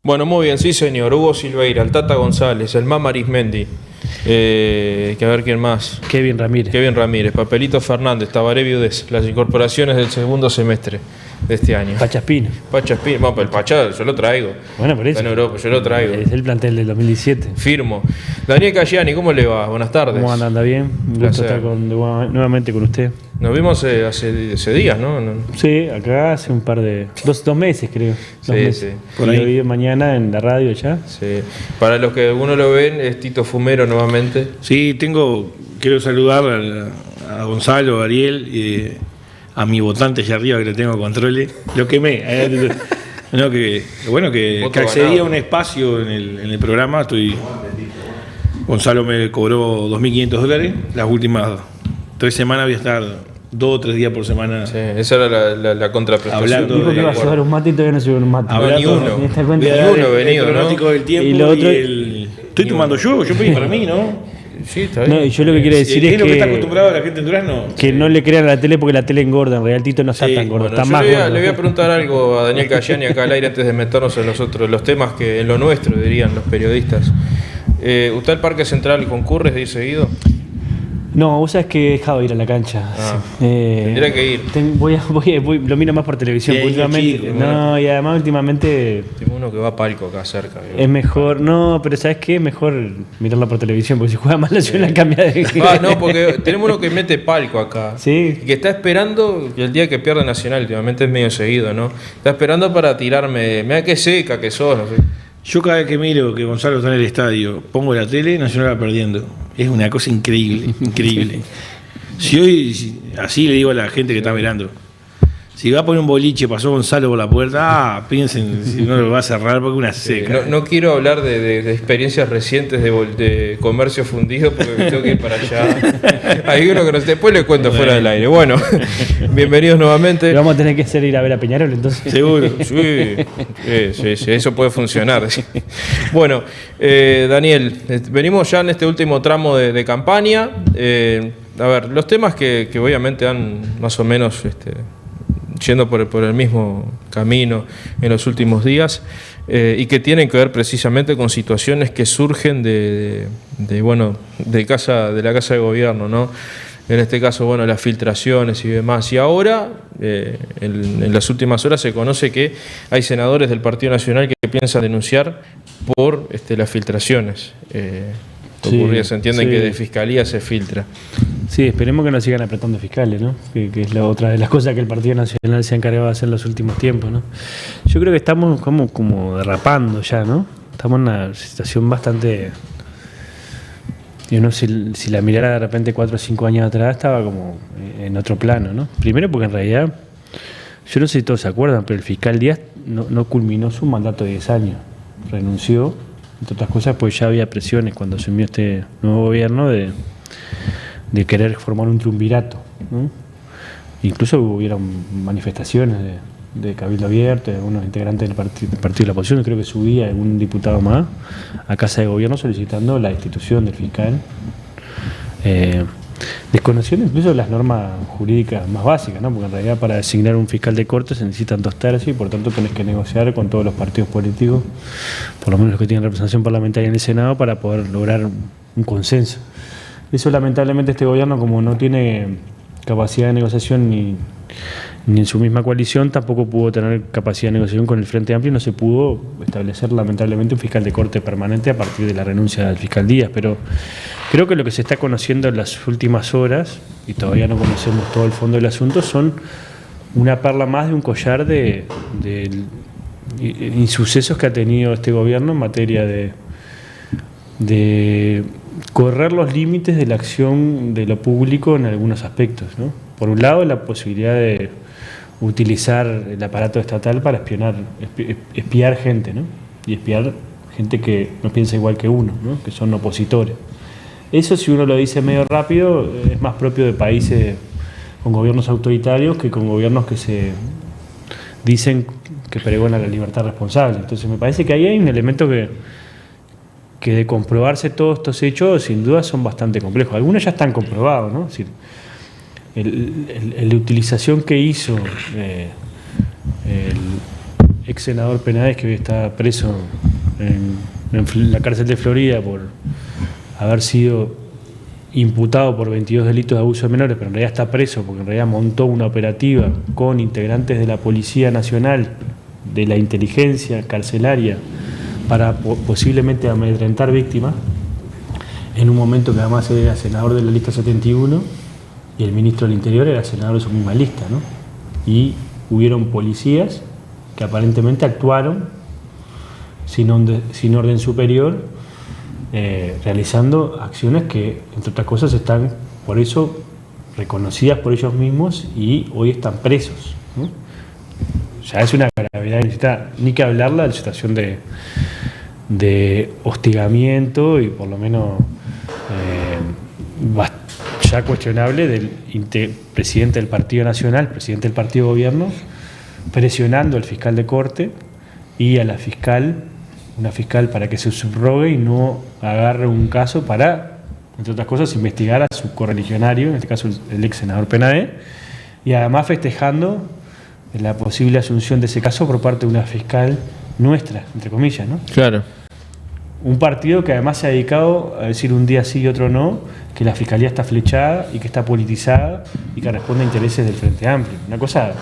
Bueno, muy bien, sí señor. Hugo Silveira, el Tata González, el Mama Arismendi, que a ver quién más. Kevin Ramírez, Papelito Fernández, Tabaré Viudés, las incorporaciones del segundo semestre de este año. Pachaspino. Bueno, pero el Pachá yo lo traigo. Bueno, por eso. Está en Europa, yo lo traigo. Es el plantel del 2017. Firmo. Daniel Cayani, ¿cómo le va? Buenas tardes. ¿Cómo anda? ¿Anda bien? Un gusto estar nuevamente con usted. Nos vimos hace días, ¿no? Sí, acá hace un par de... Dos meses, creo. Sí, meses. sí. Por ahí. Lo vi mañana en la radio ya. Sí. Para los que uno lo ven, es Tito Fumero nuevamente. Sí, quiero saludar a Gonzalo, a Ariel y a mi votante allá arriba que le tengo controle. Lo quemé. No, que accedí a un espacio en el programa. Gonzalo me cobró $2.500. Las últimas 3 semanas voy a estar 2 o 3 días por semana. Sí, esa era la contraprestación. Hablando dijo que iba a llevar un mate y todavía no llevó un mate. Ni uno. Ni venido, el pronóstico del tiempo y lo otro, estoy tomando yo pedí para mí, ¿no? Sí, está bien. No, y yo lo que quiero decir es lo que está acostumbrado la gente en Durazno. Que no le crean a la tele porque la tele engorda. En realidad el Tito no está tan gordo, está más gordo. Le voy a preguntar algo a Daniel Cayani acá al aire antes de meternos en los temas que en lo nuestro dirían los periodistas. ¿Usted al Parque Central concurre de ir seguido? No, vos sabés que he dejado de ir a la cancha. Tendría que ir. Lo miro más por televisión. Últimamente, no, y además últimamente... Tengo uno que va a Palco acá cerca. Es mejor, no, pero ¿sabes qué? Es mejor mirarla por televisión, porque si juega mal la ciudad la cambia de... No, porque tenemos uno que mete Palco acá. Sí. Y que está esperando, que el día que pierde Nacional, últimamente es medio seguido, ¿no? Está esperando para tirarme, mira qué seca que sos, no sé. Yo cada vez que miro que Gonzalo está en el estadio, pongo la tele, Nacional va perdiendo. Es una cosa increíble, increíble. Si hoy, así le digo a la gente que está mirando, si va a poner un boliche, pasó Gonzalo por la puerta, piensen si no lo va a cerrar porque una seca. No quiero hablar de experiencias recientes de comercio fundido porque me tengo que ir para allá. Hay uno que después le cuento fuera del aire. Bueno, bienvenidos nuevamente. ¿Le vamos a tener que hacer ir a ver a Peñarol entonces? Seguro. Sí, eso puede funcionar. Bueno, Daniel, venimos ya en este último tramo de campaña. A ver, los temas que obviamente han más o menos... yendo por el mismo camino en los últimos días y que tienen que ver precisamente con situaciones que surgen de la casa de gobierno, ¿no? En este caso, bueno, las filtraciones y demás. Y ahora, en las últimas horas se conoce que hay senadores del Partido Nacional que piensan denunciar por las filtraciones. Se entienden que de Fiscalía se filtra. Sí, esperemos que no sigan apretando fiscales, ¿no? Que es la otra de las cosas que el Partido Nacional se ha encargado de hacer en los últimos tiempos, ¿no? Yo creo que estamos como derrapando ya, ¿no? Estamos en una situación bastante... si la mirara de repente 4 o 5 años atrás, estaba como en otro plano, ¿no? Primero porque en realidad, yo no sé si todos se acuerdan, pero el fiscal Díaz no culminó su mandato de 10 años. Renunció, entre otras cosas, pues ya había presiones cuando asumió este nuevo gobierno de querer formar un triunvirato, ¿no? Incluso hubieron manifestaciones de Cabildo Abierto, de algunos integrantes del partido de la oposición, creo que subía algún diputado más a Casa de Gobierno solicitando la destitución del fiscal, desconociendo incluso las normas jurídicas más básicas, ¿no? Porque en realidad para designar un fiscal de corte se necesitan 2/3 y por tanto tenés que negociar con todos los partidos políticos, por lo menos los que tienen representación parlamentaria en el Senado, para poder lograr un consenso. Eso lamentablemente este gobierno, como no tiene capacidad de negociación ni en su misma coalición, tampoco pudo tener capacidad de negociación con el Frente Amplio y no se pudo establecer lamentablemente un fiscal de corte permanente a partir de la renuncia del fiscal Díaz. Pero creo que lo que se está conociendo en las últimas horas, y todavía no conocemos todo el fondo del asunto, son una perla más de un collar de insucesos que ha tenido este gobierno en materia de correr los límites de la acción de lo público en algunos aspectos, ¿no? Por un lado, la posibilidad de utilizar el aparato estatal para espiar gente, ¿no? Y espiar gente que no piensa igual que uno, ¿no? Que son opositores. Eso, si uno lo dice medio rápido, es más propio de países con gobiernos autoritarios que con gobiernos que se dicen que pregonan la libertad responsable. Entonces me parece que ahí hay un elemento que de comprobarse todos estos hechos, sin duda son bastante complejos. Algunos ya están comprobados, ¿no? Es decir, la utilización que hizo ex senador Penáez, que hoy está preso en la cárcel de Florida por haber sido imputado por 22 delitos de abuso de menores, pero en realidad está preso porque en realidad montó una operativa con integrantes de la Policía Nacional, de la inteligencia carcelaria, para posiblemente amedrentar víctimas, en un momento que además era senador de la lista 71 y el ministro del Interior era senador de su misma lista, ¿no? Y hubieron policías que aparentemente actuaron sin orden superior, realizando acciones que, entre otras cosas, están por eso reconocidas por ellos mismos y hoy están presos, ¿no? Ya es una gravedad, necesita ni que hablarla de la situación de hostigamiento y por lo menos ya cuestionable del presidente del Partido Nacional, presidente del Partido Gobierno, presionando al fiscal de corte y a la fiscal, una fiscal para que se subrogue y no agarre un caso para, entre otras cosas, investigar a su correligionario, en este caso el ex senador Penáez, y además festejando la posible asunción de ese caso por parte de una fiscal nuestra, entre comillas, ¿no? Claro. Un partido que además se ha dedicado a decir un día sí y otro no, que la fiscalía está flechada y que está politizada y que responde a intereses del Frente Amplio. Una cosa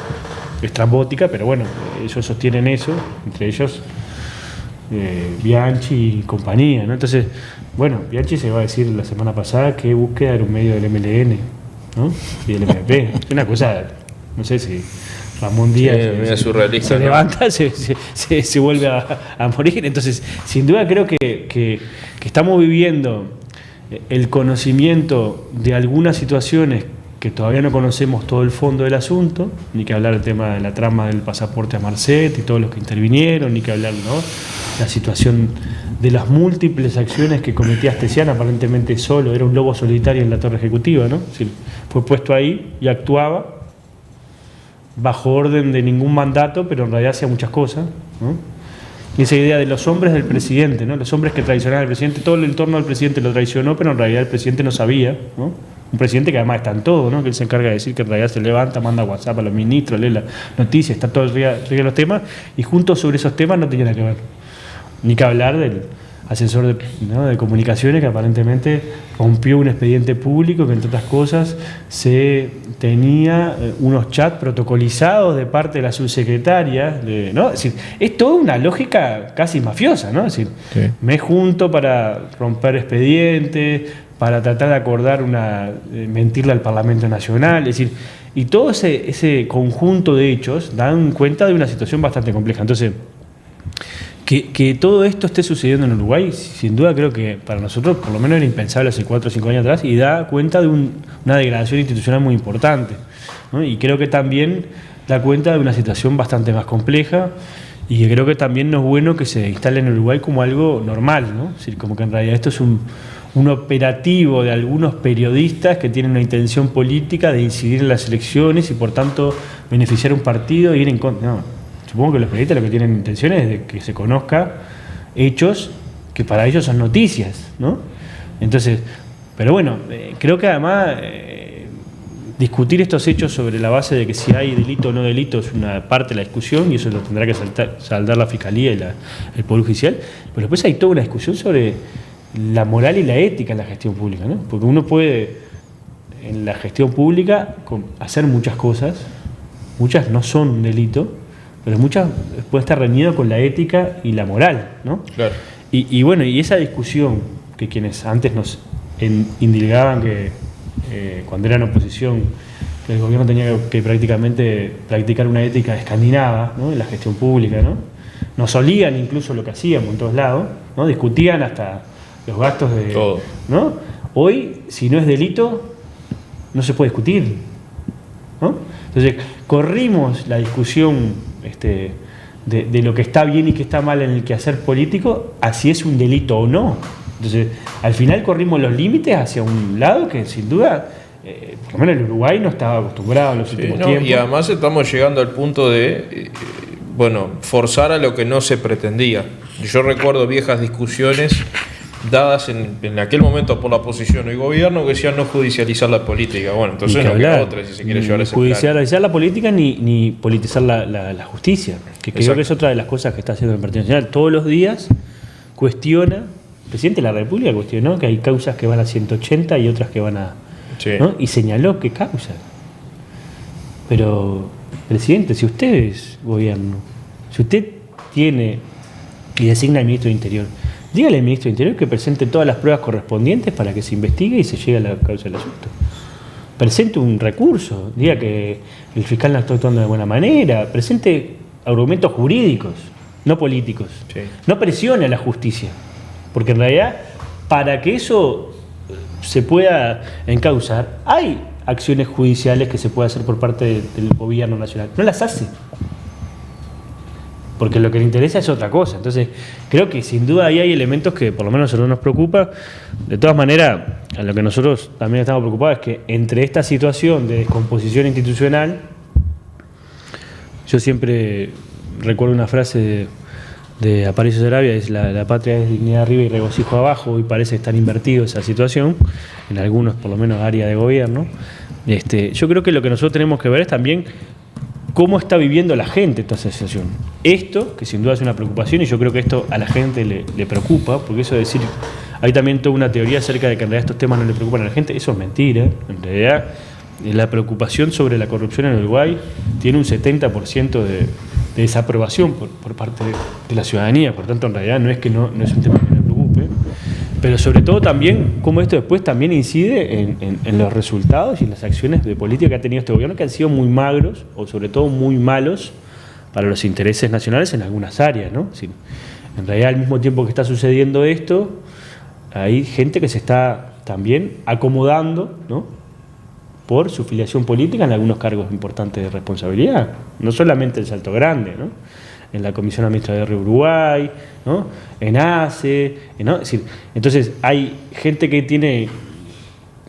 estrambótica, pero bueno, ellos sostienen eso, entre ellos Bianchi y compañía, ¿no? Entonces, bueno, Bianchi se va a decir la semana pasada que búsqueda era un medio del MLN, ¿no? Y del MP. Una cosa, no sé si Ramón Díaz se levanta, se vuelve a morir. Entonces, sin duda creo que estamos viviendo el conocimiento de algunas situaciones que todavía no conocemos todo el fondo del asunto, ni que hablar del tema de la trama del pasaporte a Marcet y todos los que intervinieron, ni que hablar, ¿no?, la situación de las múltiples acciones que cometía Astesián, aparentemente solo, era un lobo solitario en la torre ejecutiva, ¿no? Es decir, fue puesto ahí y actuaba bajo orden de ningún mandato, pero en realidad hacía muchas cosas, ¿no? Y esa idea de los hombres del presidente, ¿no? Los hombres que traicionaban al presidente, todo el entorno del presidente lo traicionó, pero en realidad el presidente no sabía, ¿no? Un presidente que además está en todo, ¿no? Que él se encarga de decir que en realidad se levanta, manda WhatsApp a los ministros, lee la noticia, está todo el día de los temas, y juntos sobre esos temas no tenía nada que ver. Ni que hablar del asesor de comunicaciones que aparentemente rompió un expediente público que, entre otras cosas, se tenía unos chats protocolizados de parte de la subsecretaria, ¿no? Es decir, es toda una lógica casi mafiosa, ¿no? Es decir, sí, me junto para romper expedientes, para tratar de acordar mentirle al Parlamento Nacional, es decir, y todo ese conjunto de hechos dan cuenta de una situación bastante compleja. Entonces, que todo esto esté sucediendo en Uruguay, sin duda creo que para nosotros por lo menos era impensable hace 4 o 5 años atrás, y da cuenta de una degradación institucional muy importante, ¿no? Y creo que también da cuenta de una situación bastante más compleja, y creo que también no es bueno que se instale en Uruguay como algo normal, ¿no? Es decir, como que en realidad esto es un operativo de algunos periodistas que tienen una intención política de incidir en las elecciones y por tanto beneficiar a un partido e ir en contra. No. Supongo que los periodistas lo que tienen intenciones es de que se conozca hechos que para ellos son noticias, ¿no? Entonces, pero bueno, creo que además discutir estos hechos sobre la base de que si hay delito o no delito es una parte de la discusión, y eso lo tendrá que saldar la Fiscalía y el Poder Judicial, pero después hay toda una discusión sobre la moral y la ética en la gestión pública, ¿no? Porque uno puede, en la gestión pública, hacer muchas cosas, muchas no son un delito, pero muchas pueden estar reñidas con la ética y la moral, ¿no? Claro. Y bueno, y esa discusión que quienes antes nos indilgaban que cuando eran oposición, que el gobierno tenía que prácticamente practicar una ética escandinava, ¿no?, en la gestión pública, ¿no? Nos olían incluso lo que hacíamos en todos lados, ¿no? Discutían hasta los gastos de todo, ¿no? Hoy, si no es delito, no se puede discutir, ¿no? Entonces, corrimos la discusión de lo que está bien y que está mal en el quehacer político, a si es un delito o no. Entonces, al final corrimos los límites hacia un lado que sin duda, por lo menos el Uruguay no estaba acostumbrado en los últimos tiempos. Y además estamos llegando al punto de, forzar a lo que no se pretendía. Yo recuerdo viejas discusiones dadas en aquel momento por la oposición y gobierno, que decían no judicializar la política. Bueno, entonces no queda otra si se quiere llevar ese plan. Judicializar la política ni politizar la justicia, que creo que es otra de las cosas que está haciendo el Partido Nacional. Todos los días cuestiona, el presidente de la República cuestionó que hay causas que van a 180 y otras que van a... Sí. ¿no? Y señaló qué causa. Pero, presidente, si usted es gobierno, si usted tiene y designa al ministro de Interior, dígale al ministro de Interior que presente todas las pruebas correspondientes para que se investigue y se llegue a la causa del asunto. Presente un recurso, diga que el fiscal no está actuando de buena manera, presente argumentos jurídicos, no políticos. Sí. No presione a la justicia, porque en realidad, para que eso se pueda encauzar, hay acciones judiciales que se puede hacer por parte del gobierno nacional. No las hace. Porque lo que le interesa es otra cosa. Entonces, creo que sin duda ahí hay elementos que por lo menos a nosotros nos preocupa. De todas maneras, a lo que nosotros también estamos preocupados es que entre esta situación de descomposición institucional, yo siempre recuerdo una frase de Aparicio Saravia, es la patria es dignidad arriba y regocijo abajo, y parece estar invertido esa situación, en algunos por lo menos áreas de gobierno. Yo creo que lo que nosotros tenemos que ver es también cómo está viviendo la gente esta situación. Esto, que sin duda es una preocupación, y yo creo que esto a la gente le preocupa, porque eso de decir, hay también toda una teoría acerca de que en realidad estos temas no le preocupan a la gente, eso es mentira. En realidad, la preocupación sobre la corrupción en Uruguay tiene un 70% de desaprobación por parte de la ciudadanía, por tanto en realidad no es es un tema que me preocupe, pero sobre todo también cómo esto después también incide en los resultados y en las acciones de política que ha tenido este gobierno, que han sido muy magros o sobre todo muy malos para los intereses nacionales en algunas áreas, ¿no? Sí, en realidad al mismo tiempo que está sucediendo esto, hay gente que se está también acomodando, ¿no?, por su filiación política en algunos cargos importantes de responsabilidad, no solamente en Salto Grande, ¿no?, en la Comisión Administrativa de Uruguay, ¿no?, en ACE, ¿no? Es decir, entonces hay gente que tiene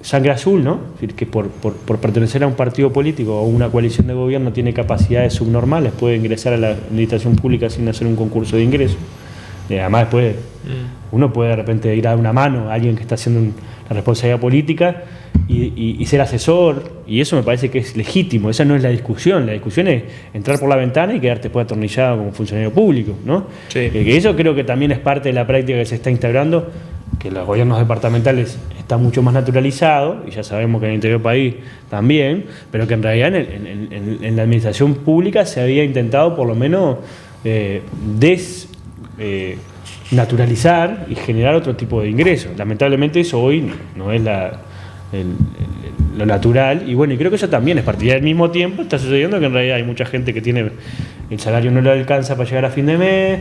sangre azul, ¿no?, es decir, que por pertenecer a un partido político o una coalición de gobierno tiene capacidades subnormales, puede ingresar a la administración pública sin hacer un concurso de ingreso. Además después uno puede de repente ir a dar una mano a alguien que está haciendo la responsabilidad política y ser asesor, y eso me parece que es legítimo. Esa no es la discusión es entrar por la ventana y quedarte después atornillado como funcionario público, ¿no? Sí. Que eso creo que también es parte de la práctica que se está instaurando, que los gobiernos departamentales está mucho más naturalizado, y ya sabemos que en el interior del país también, pero que en realidad en la administración pública se había intentado por lo menos naturalizar y generar otro tipo de ingresos. Lamentablemente eso hoy no es lo natural, y bueno, y creo que eso también es parte. Y al mismo tiempo está sucediendo que en realidad hay mucha gente que tiene el salario no le alcanza para llegar a fin de mes,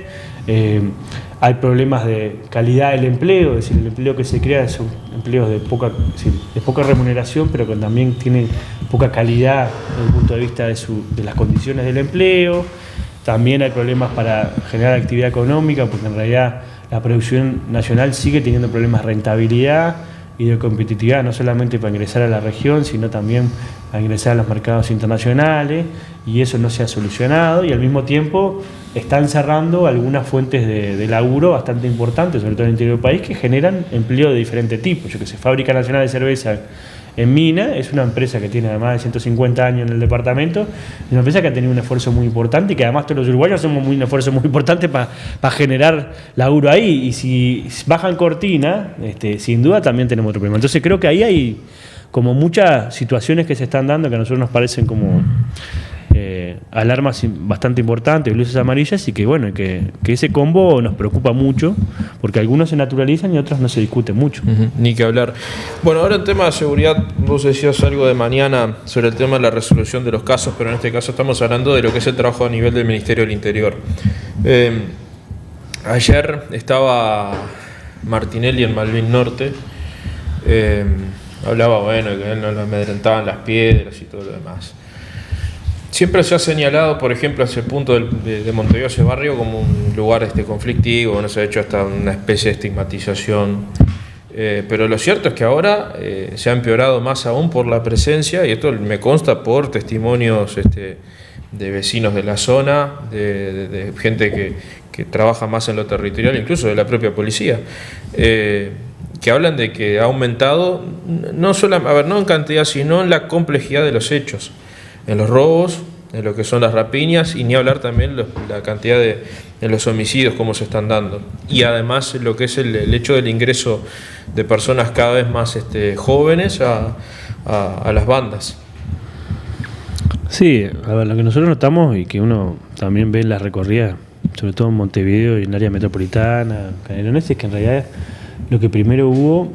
hay problemas de calidad del empleo, es decir, el empleo que se crea son empleos de poca remuneración, pero que también tienen poca calidad desde el punto de vista de las condiciones del empleo. También hay problemas para generar actividad económica, porque en realidad la producción nacional sigue teniendo problemas de rentabilidad y de competitividad, no solamente para ingresar a la región, sino también para ingresar a los mercados internacionales, y eso no se ha solucionado, y al mismo tiempo están cerrando algunas fuentes de laburo bastante importantes, sobre todo en el interior del país, que generan empleo de diferente tipo. Yo que sé, Fábrica Nacional de Cerveza en Mina es una empresa que tiene más de 150 años en el departamento, es una empresa que ha tenido un esfuerzo muy importante, y que además todos los uruguayos hacemos un esfuerzo muy importante para generar laburo ahí, y si bajan cortina, sin duda también tenemos otro problema. Entonces creo que ahí hay como muchas situaciones que se están dando que a nosotros nos parecen como alarmas bastante importantes, luces amarillas, y que bueno, que ese combo nos preocupa mucho, porque algunos se naturalizan y otros no se discuten mucho. Ni que hablar. Bueno, ahora en tema de seguridad, vos decías algo de mañana sobre el tema de la resolución de los casos, pero en este caso estamos hablando de lo que es el trabajo a nivel del Ministerio del Interior. Ayer estaba Martinelli en Malvin Norte, hablaba, bueno, que él no lo amedrentaban las piedras y todo lo demás. Siempre se ha señalado, por ejemplo, ese punto de Montevideo, ese barrio, como un lugar conflictivo, bueno, se ha hecho hasta una especie de estigmatización. Pero lo cierto es que ahora se ha empeorado más aún por la presencia, y esto me consta por testimonios de vecinos de la zona, de gente que trabaja más en lo territorial, incluso de la propia policía, que hablan de que ha aumentado, no en cantidad, sino en la complejidad de los hechos, en los robos, en lo que son las rapiñas, y ni hablar también la cantidad de los homicidios, cómo se están dando. Y además lo que es el hecho del ingreso de personas cada vez más jóvenes a las bandas. Sí, a ver, lo que nosotros notamos y que uno también ve en las recorridas, sobre todo en Montevideo y en el área metropolitana, Canelones, es que en realidad lo que primero hubo,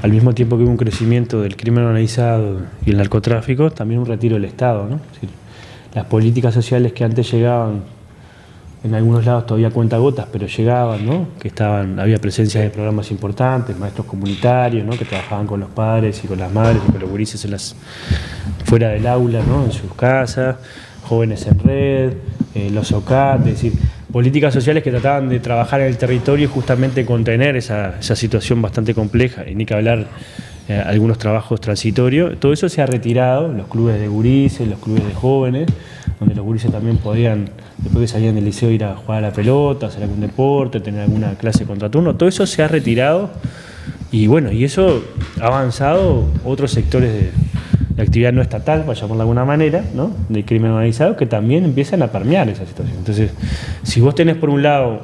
al mismo tiempo que hubo un crecimiento del crimen organizado y el narcotráfico, también un retiro del Estado, ¿no? Es decir, las políticas sociales que antes llegaban, en algunos lados todavía cuentagotas, pero llegaban, ¿no? Que había presencia de programas importantes, maestros comunitarios, ¿no? Que trabajaban con los padres y con las madres y con los gurises fuera del aula, ¿no? En sus casas, jóvenes en red, los OCAT, es decir, políticas sociales que trataban de trabajar en el territorio y justamente contener esa situación bastante compleja, y ni que hablar algunos trabajos transitorios. Todo eso se ha retirado, los clubes de gurises, los clubes de jóvenes, donde los gurises también podían, después que salían del liceo, ir a jugar a la pelota, hacer algún deporte, tener alguna clase contraturno. Todo eso se ha retirado y bueno, y eso ha avanzado otros sectores de actividad no estatal, para llamarlo de alguna manera, ¿no? De crimen organizado, que también empiezan a permear esa situación. Entonces, si vos tenés por un lado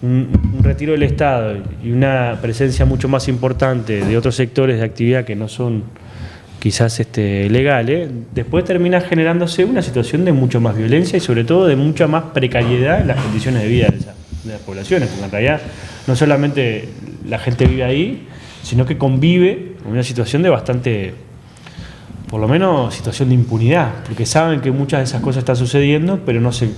un retiro del Estado y una presencia mucho más importante de otros sectores de actividad que no son quizás legales, después termina generándose una situación de mucho más violencia y sobre todo de mucha más precariedad en las condiciones de vida de las poblaciones, porque en realidad no solamente la gente vive ahí, sino que convive en una situación de bastante, por lo menos, situación de impunidad, porque saben que muchas de esas cosas están sucediendo, pero no se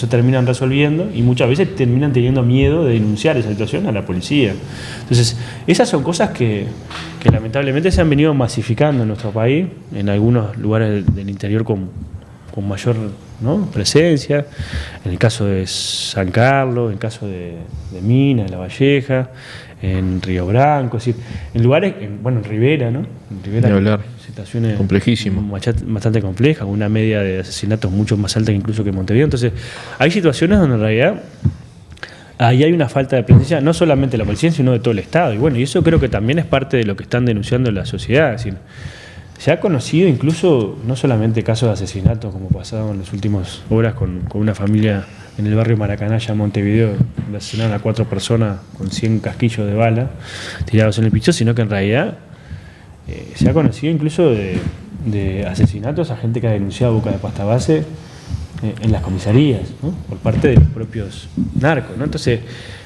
terminan resolviendo y muchas veces terminan teniendo miedo de denunciar esa situación a la policía. Entonces, esas son cosas que lamentablemente se han venido masificando en nuestro país, en algunos lugares del interior con mayor, ¿no? presencia, en el caso de San Carlos, en el caso de Minas, de La Valleja, en Río Branco, es decir, en lugares, en Rivera, ¿no? En Rivera, situaciones complejísimo, bastante complejas, una media de asesinatos mucho más alta incluso que en Montevideo. Entonces, hay situaciones donde en realidad ahí hay una falta de presencia, no solamente de la policía, sino de todo el Estado. Y bueno, y eso creo que también es parte de lo que están denunciando la sociedad. Es decir, se ha conocido incluso no solamente casos de asesinatos, como pasado en las últimas horas con una familia en el barrio Maracanaya, Montevideo, donde asesinaron a 4 personas con 100 casquillos de bala tirados en el piso, sino que en realidad se ha conocido incluso de asesinatos a gente que ha denunciado Boca de Pasta Base en las comisarías, ¿no? Por parte de los propios narcos, ¿no? Entonces,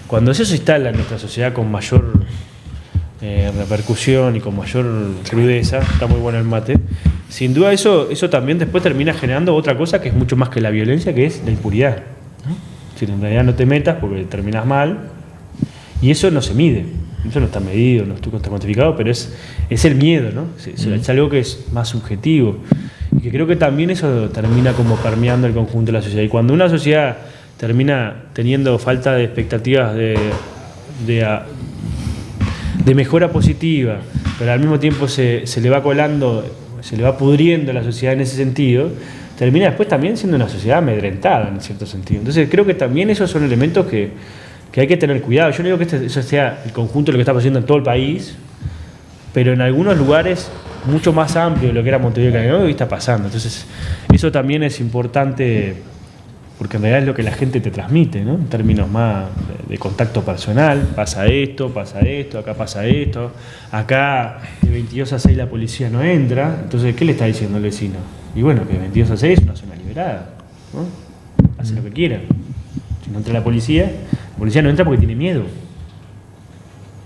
cuando eso se instala en nuestra sociedad con mayor repercusión y con mayor crudeza, está muy bueno el mate, sin duda eso también después termina generando otra cosa que es mucho más que la violencia, que es la impunidad, ¿no? Si en realidad no te metas porque terminas mal, y eso no se mide, eso no está medido, no está cuantificado, pero es el miedo, ¿no? Es algo que es más subjetivo y que creo que también eso termina como permeando el conjunto de la sociedad. Y cuando una sociedad termina teniendo falta de expectativas de mejora positiva, pero al mismo tiempo se le va colando, se le va pudriendo la sociedad en ese sentido, termina después también siendo una sociedad amedrentada en cierto sentido. Entonces creo que también esos son elementos que hay que tener cuidado. Yo no digo que eso sea el conjunto de lo que está pasando en todo el país, pero en algunos lugares mucho más amplio de lo que era Montevideo y Canelones, hoy está pasando. Entonces eso también es importante, porque en realidad es lo que la gente te transmite, ¿no? En términos más de contacto personal. Pasa esto, acá pasa esto, acá de 22 a 6 la policía no entra. Entonces, ¿qué le está diciendo el vecino? Y bueno, que de 22 a 6 es una zona liberada, ¿no? Hace lo que quiera. Si no entra la policía no entra porque tiene miedo,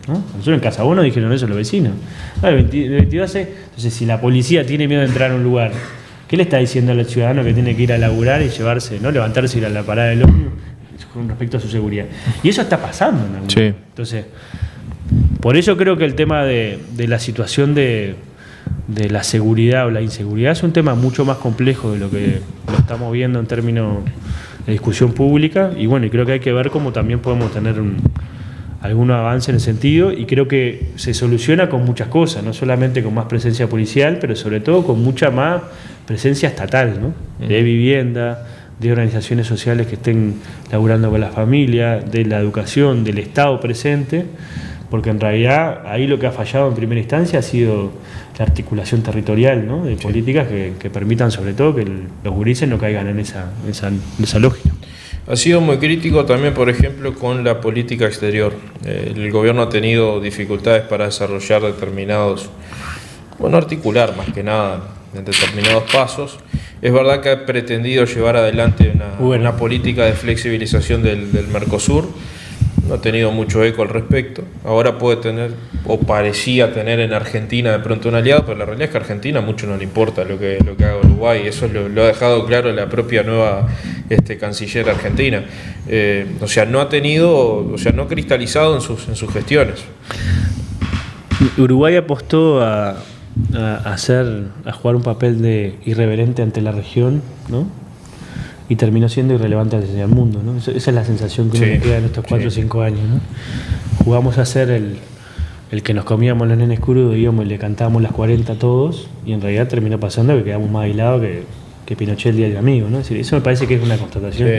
¿no? Nosotros en Casa Bono dijeron eso los vecinos. No, de 22 a 6, entonces si la policía tiene miedo de entrar a un lugar, ¿qué le está diciendo al ciudadano que tiene que ir a laburar y llevarse, ¿no? Levantarse y ir a la parada del ómnibus con respecto a su seguridad? Y eso está pasando en algún momento. Entonces, por eso creo que el tema de la situación de la seguridad o la inseguridad es un tema mucho más complejo de lo que lo estamos viendo en términos de discusión pública. Y bueno, y creo que hay que ver cómo también podemos tener algún avance en el sentido, y creo que se soluciona con muchas cosas, no solamente con más presencia policial, pero sobre todo con mucha más presencia estatal, ¿no? De vivienda, de organizaciones sociales que estén laburando con la familia, de la educación, del Estado presente, porque en realidad ahí lo que ha fallado en primera instancia ha sido la articulación territorial, ¿no? De políticas que permitan sobre todo que los gurises no caigan en esa lógica. Ha sido muy crítico también, por ejemplo, con la política exterior. El gobierno ha tenido dificultades para desarrollar articular más que nada en determinados pasos. Es verdad que ha pretendido llevar adelante una política de flexibilización del Mercosur. No ha tenido mucho eco al respecto. Ahora puede tener, o parecía tener en Argentina de pronto un aliado, pero la realidad es que a Argentina mucho no le importa lo que haga Uruguay. Eso lo ha dejado claro la propia nueva canciller argentina. No ha cristalizado en sus gestiones. Uruguay apostó a jugar un papel de irreverente ante la región, ¿no? Y terminó siendo irrelevante hacia el mundo, ¿no? Esa es la sensación que me queda en estos 4 o 5 años, ¿no? Jugamos a ser el que nos comíamos los nenes crudos, íbamos y le cantábamos las 40 a todos, y en realidad terminó pasando que quedamos más aislados que Pinochet el día del amigo, ¿no? Es decir, eso me parece que es una constatación.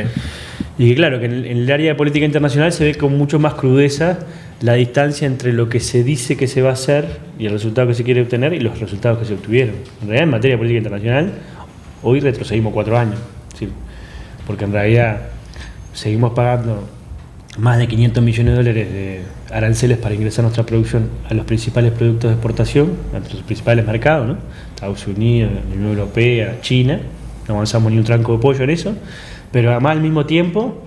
Y que claro, que en el área de política internacional se ve con mucho más crudeza la distancia entre lo que se dice que se va a hacer y el resultado que se quiere obtener y los resultados que se obtuvieron. En realidad, en materia de política internacional, hoy retrocedimos 4 años, ¿sí? Porque en realidad seguimos pagando más de 500 millones de dólares de aranceles para ingresar nuestra producción a los principales productos de exportación, a nuestros principales mercados, ¿no? Estados Unidos, la Unión Europea, China. No avanzamos ni un tranco de pollo en eso, pero además al mismo tiempo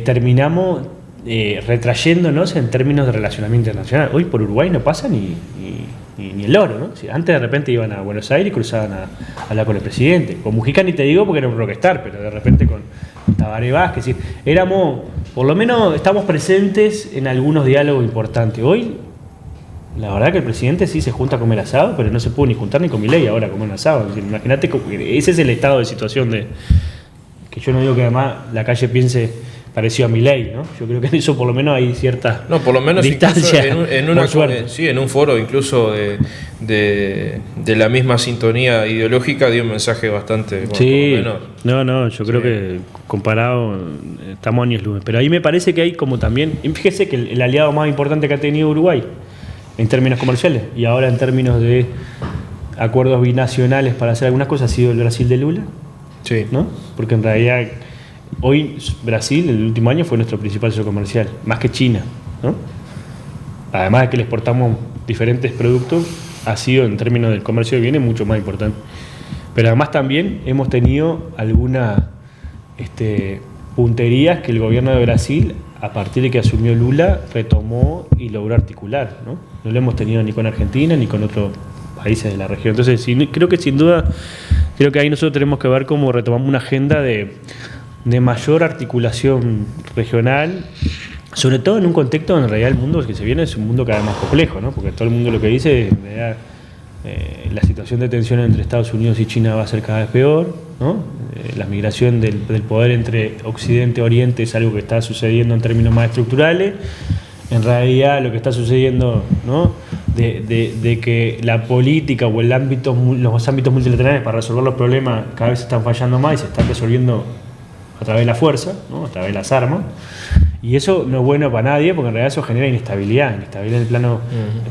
terminamos retrayéndonos en términos de relacionamiento internacional. Hoy por Uruguay no pasa ni el oro, ¿no? Si antes de repente iban a Buenos Aires y cruzaban a hablar con el presidente. Con Mujica ni te digo porque era un rockstar, pero de repente con Tabaré Vázquez, es decir, por lo menos estamos presentes en algunos diálogos importantes. Hoy, la verdad que el presidente sí se junta a comer asado, pero no se pudo ni juntar ni con Milei ahora a comer un asado. Es decir, imagínate, ese es el estado de situación que yo no digo que además la calle piense parecido a Milei, ¿no? Yo creo que en eso por lo menos hay cierta por lo menos distancia en un foro incluso de la misma sintonía ideológica dio un mensaje bastante menor. Yo creo que comparado estamos años luz, pero ahí me parece que hay como también, fíjese que el aliado más importante que ha tenido Uruguay en términos comerciales y ahora en términos de acuerdos binacionales para hacer algunas cosas ha sido el Brasil de Lula, ¿no? Porque en realidad hoy Brasil, el último año, fue nuestro principal socio comercial, más que China, ¿no? Además de que le exportamos diferentes productos, ha sido en términos del comercio de bienes mucho más importante. Pero además también hemos tenido algunas punterías que el gobierno de Brasil, a partir de que asumió Lula, retomó y logró articular, ¿no? No lo hemos tenido ni con Argentina ni con otros países de la región. Entonces, creo que sin duda, creo que ahí nosotros tenemos que ver cómo retomamos una agenda de mayor articulación regional, sobre todo en un contexto donde en realidad el mundo que se viene es un mundo cada vez más complejo, ¿no? Porque todo el mundo lo que dice, en realidad, la situación de tensión entre Estados Unidos y China va a ser cada vez peor, ¿no? La migración del poder entre Occidente y Oriente es algo que está sucediendo en términos más estructurales. En realidad lo que está sucediendo, ¿no? de que la política o los ámbitos multilaterales para resolver los problemas cada vez están fallando más y se están resolviendo a través de la fuerza, ¿no? A través de las armas. Y eso no es bueno para nadie, porque en realidad eso genera inestabilidad en el plano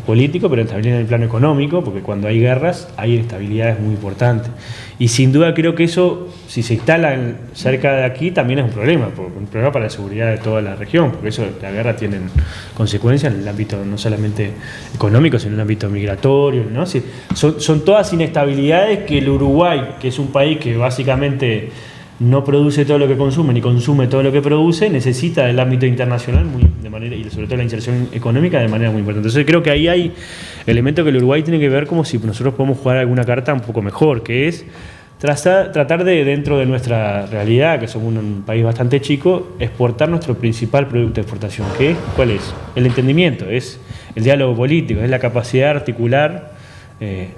político, pero inestabilidad en el plano económico, porque cuando hay guerras hay inestabilidades muy importantes. Y sin duda creo que eso, si se instala cerca de aquí, también es un problema para la seguridad de toda la región, porque la guerra tiene consecuencias en el ámbito no solamente económico, sino en el ámbito migratorio, ¿no? Son todas inestabilidades que el Uruguay, que es un país que básicamente no produce todo lo que consume ni consume todo lo que produce, necesita del ámbito internacional y sobre todo la inserción económica de manera muy importante. Entonces creo que ahí hay elementos que el Uruguay tiene que ver como si nosotros podemos jugar alguna carta un poco mejor, que es tratar de, dentro de nuestra realidad, que somos un país bastante chico, exportar nuestro principal producto de exportación, que es, ¿cuál es? El entendimiento, es el diálogo político, es la capacidad de articular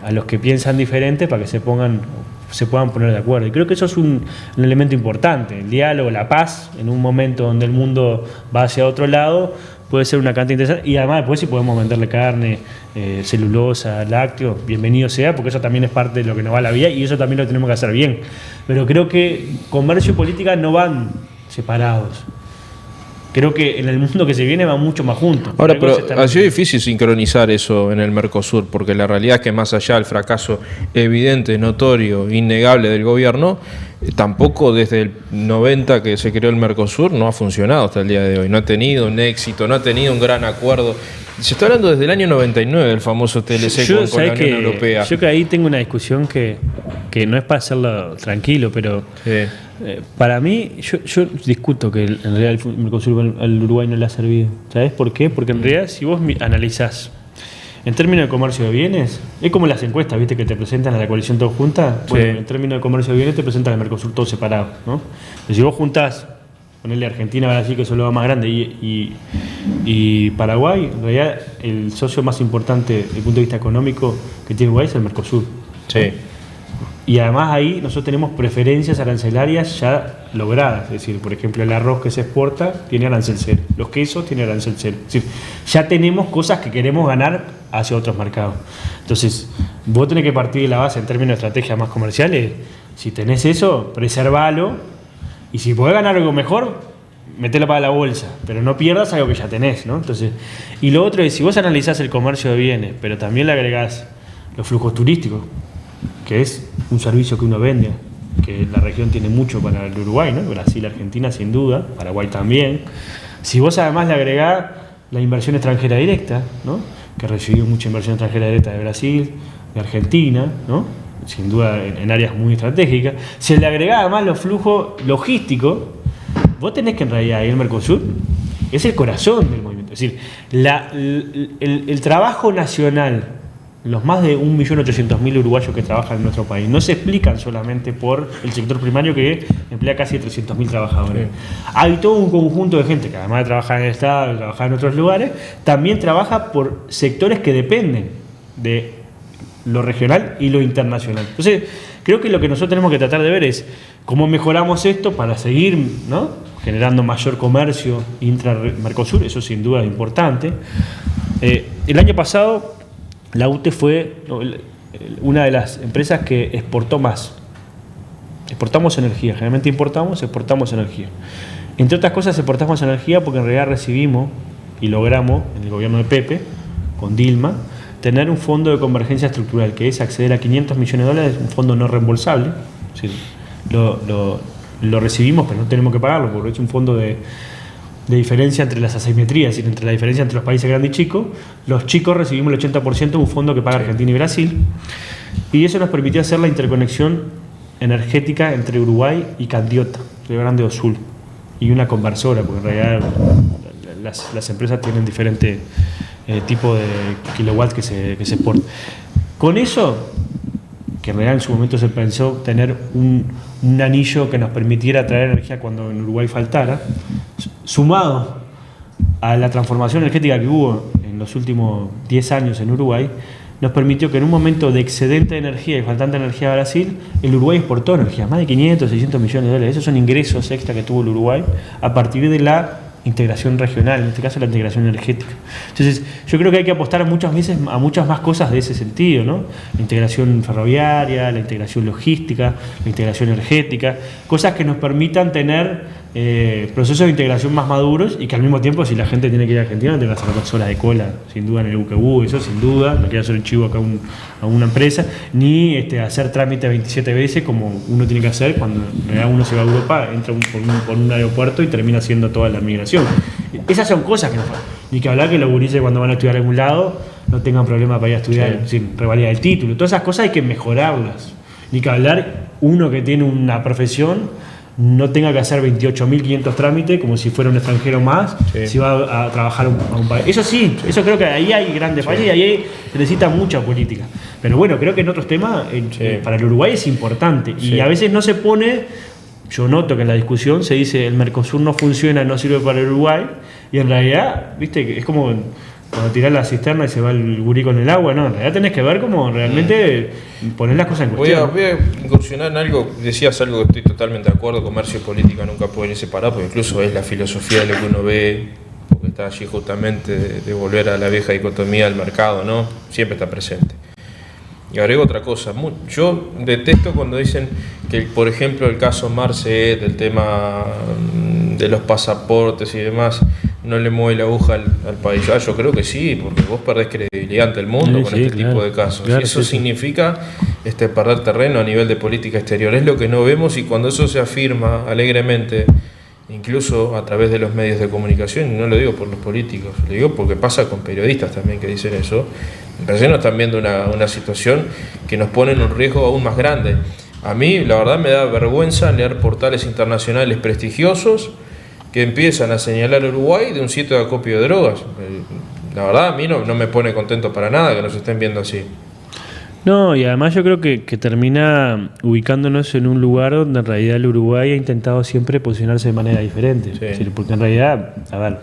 a los que piensan diferente para que se pongan se puedan poner de acuerdo. Y creo que eso es un elemento importante. El diálogo, la paz, en un momento donde el mundo va hacia otro lado, puede ser una cantidad interesante. Y además después si podemos venderle carne, celulosa, lácteos, bienvenido sea, porque eso también es parte de lo que nos va a la vida y eso también lo tenemos que hacer bien. Pero creo que comercio y política no van separados. Creo que en el mundo que se viene va mucho más juntos. Ahora, pero ha sido difícil sincronizar eso en el Mercosur, porque la realidad es que más allá del fracaso evidente, notorio, innegable del gobierno, tampoco desde el 90 que se creó el Mercosur no ha funcionado hasta el día de hoy. No ha tenido un éxito, no ha tenido un gran acuerdo. Se está hablando desde el año 99 del famoso TLC con la Unión Europea. Yo que ahí tengo una discusión que no es para hacerlo tranquilo, pero para mí, yo discuto que en realidad el Mercosur al Uruguay no le ha servido. ¿Sabes por qué? Porque en realidad si vos analizás en términos de comercio de bienes, es como las encuestas, ¿viste? Que te presentan a la coalición todos juntas. Bueno, en términos de comercio de bienes te presentan al Mercosur todo separado, ¿no? Pero si vos juntás, ponerle Argentina, Brasil, que son los más grandes, y Paraguay, en realidad el socio más importante desde el punto de vista económico que tiene Uruguay es el Mercosur. Sí. Y además ahí nosotros tenemos preferencias arancelarias ya logradas. Es decir, por ejemplo, el arroz que se exporta tiene arancel cero, los quesos tienen arancel cero. Es decir, ya tenemos cosas que queremos ganar hacia otros mercados. Entonces, vos tenés que partir de la base en términos de estrategias más comerciales. Si tenés eso, preservalo. Y si podés ganar algo mejor, metelo para la bolsa, pero no pierdas algo que ya tenés, ¿no? Entonces, y lo otro es, si vos analizás el comercio de bienes, pero también le agregás los flujos turísticos, que es un servicio que uno vende, que la región tiene mucho para el Uruguay, ¿no? Brasil, Argentina, sin duda, Paraguay también. Si vos además le agregás la inversión extranjera directa, ¿no? Que recibió mucha inversión extranjera directa de Brasil, de Argentina, ¿no? Sin duda en áreas muy estratégicas. Si le agregás además los flujos logísticos, vos tenés que en realidad el Mercosur es el corazón del movimiento. Es decir, el trabajo nacional, los más de 1.800.000 uruguayos que trabajan en nuestro país, no se explican solamente por el sector primario que emplea casi 300.000 trabajadores. Sí. Hay todo un conjunto de gente que además de trabajar en el Estado, de trabajar en otros lugares, también trabaja por sectores que dependen de lo regional y lo internacional. Entonces, creo que lo que nosotros tenemos que tratar de ver es cómo mejoramos esto para seguir, ¿no?, generando mayor comercio intra-Mercosur, eso sin duda es importante. El año pasado, la UTE fue una de las empresas que exportó más. Exportamos energía, generalmente exportamos energía. Entre otras cosas, exportamos energía porque en realidad recibimos y logramos, en el gobierno de Pepe, con Dilma, tener un fondo de convergencia estructural, que es acceder a $500 millones, un fondo no reembolsable. Es decir, lo recibimos, pero no tenemos que pagarlo, porque es un fondo de diferencia entre las asimetrías, es decir, entre la diferencia entre los países grandes y chicos. Los chicos recibimos el 80% de un fondo que paga Argentina y Brasil, y eso nos permitió hacer la interconexión energética entre Uruguay y Candiota, Río Grande do Sul, y una conversora, porque en realidad las empresas tienen diferentes tipo de kilowatts que se exportan. Con eso, que en realidad en su momento se pensó tener un anillo que nos permitiera traer energía cuando en Uruguay faltara, sumado a la transformación energética que hubo en los últimos 10 años en Uruguay, nos permitió que en un momento de excedente de energía y faltante de energía a Brasil, el Uruguay exportó energía, más de 500, 600 millones de dólares. Esos son ingresos extra que tuvo el Uruguay a partir de la integración regional, en este caso la integración energética. Entonces, yo creo que hay que apostar muchas veces a muchas más cosas de ese sentido, ¿no? La integración ferroviaria, la integración logística, la integración energética, cosas que nos permitan tener procesos de integración más maduros y que al mismo tiempo, si la gente tiene que ir a Argentina, no tenga que hacer 2 horas de cola, sin duda en el UQU, eso sin duda, no quiero hacer un chivo acá a una empresa, ni hacer trámite 27 veces como uno tiene que hacer cuando uno se va a Europa, entra por un aeropuerto y termina haciendo toda la migración. Esas son cosas que no faltan. Ni que hablar que los gurises cuando van a estudiar a algún lado no tengan problema para ir a estudiar sin revalida del título. Todas esas cosas hay que mejorarlas. Ni que hablar uno que tiene una profesión no tenga que hacer 28.500 trámites como si fuera un extranjero más, si va a trabajar a un país. Eso sí, eso creo que ahí hay grandes fallas y ahí se necesita mucha política. Pero bueno, creo que en otros temas para el Uruguay es importante y a veces no se pone. Yo noto que en la discusión se dice el Mercosur no funciona, no sirve para el Uruguay, y en realidad, viste, es como cuando tirás la cisterna y se va el gurí con el agua, no, en realidad tenés que ver cómo realmente poner las cosas en cuestión. Voy a incursionar en algo, decías algo que estoy totalmente de acuerdo, comercio y política nunca pueden ir separados, porque incluso es la filosofía de lo que uno ve, porque está allí justamente de volver a la vieja dicotomía del mercado, ¿no? Siempre está presente. Y agrego otra cosa, yo detesto cuando dicen que, por ejemplo, el caso Marce, del tema de los pasaportes y demás, no le mueve la aguja al país. Yo creo que sí, porque vos perdés credibilidad ante el mundo con este tipo de casos. Y eso significa perder terreno a nivel de política exterior. Es lo que no vemos, y cuando eso se afirma alegremente, incluso a través de los medios de comunicación, y no lo digo por los políticos, lo digo porque pasa con periodistas también que dicen eso, me parece que nos están viendo una situación que nos pone en un riesgo aún más grande. A mí, la verdad, me da vergüenza leer portales internacionales prestigiosos que empiezan a señalar a Uruguay de un sitio de acopio de drogas. La verdad, a mí no me pone contento para nada que nos estén viendo así. No, y además yo creo que termina ubicándonos en un lugar donde en realidad el Uruguay ha intentado siempre posicionarse de manera diferente. Sí. Es decir, porque en realidad, a ver,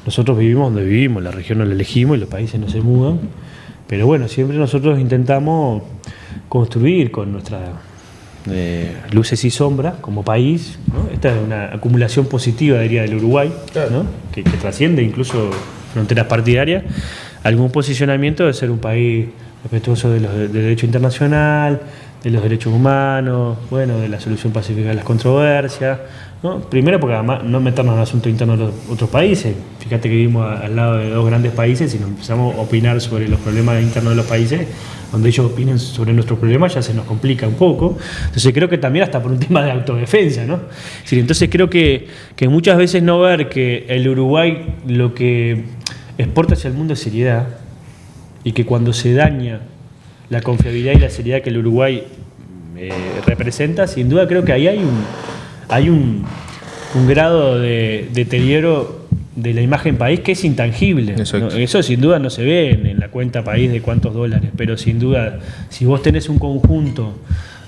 nosotros vivimos donde vivimos, la región no la elegimos y los países no se mudan, pero bueno, siempre nosotros intentamos construir con nuestras luces y sombras como país, ¿no? Esta es una acumulación positiva, diría, del Uruguay, claro, ¿no? que trasciende incluso fronteras partidarias, algún posicionamiento de ser un país respetuoso del derecho internacional, de los derechos humanos, bueno, de la solución pacífica de las controversias, ¿no? Primero porque además no meternos en asuntos internos de otros países. Fíjate que vivimos al lado de dos grandes países y nos empezamos a opinar sobre los problemas internos de los países, donde ellos opinen sobre nuestros problemas ya se nos complica un poco. Entonces creo que también hasta por un tema de autodefensa, ¿no? Es decir, entonces creo que muchas veces no ver que el Uruguay lo que exporta hacia el mundo es seriedad, y que cuando se daña la confiabilidad y la seriedad que el Uruguay representa, sin duda creo que ahí hay un grado de deterioro de la imagen país que es intangible, ¿no? Eso sin duda no se ve en la cuenta país de cuántos dólares, pero sin duda, si vos tenés un conjunto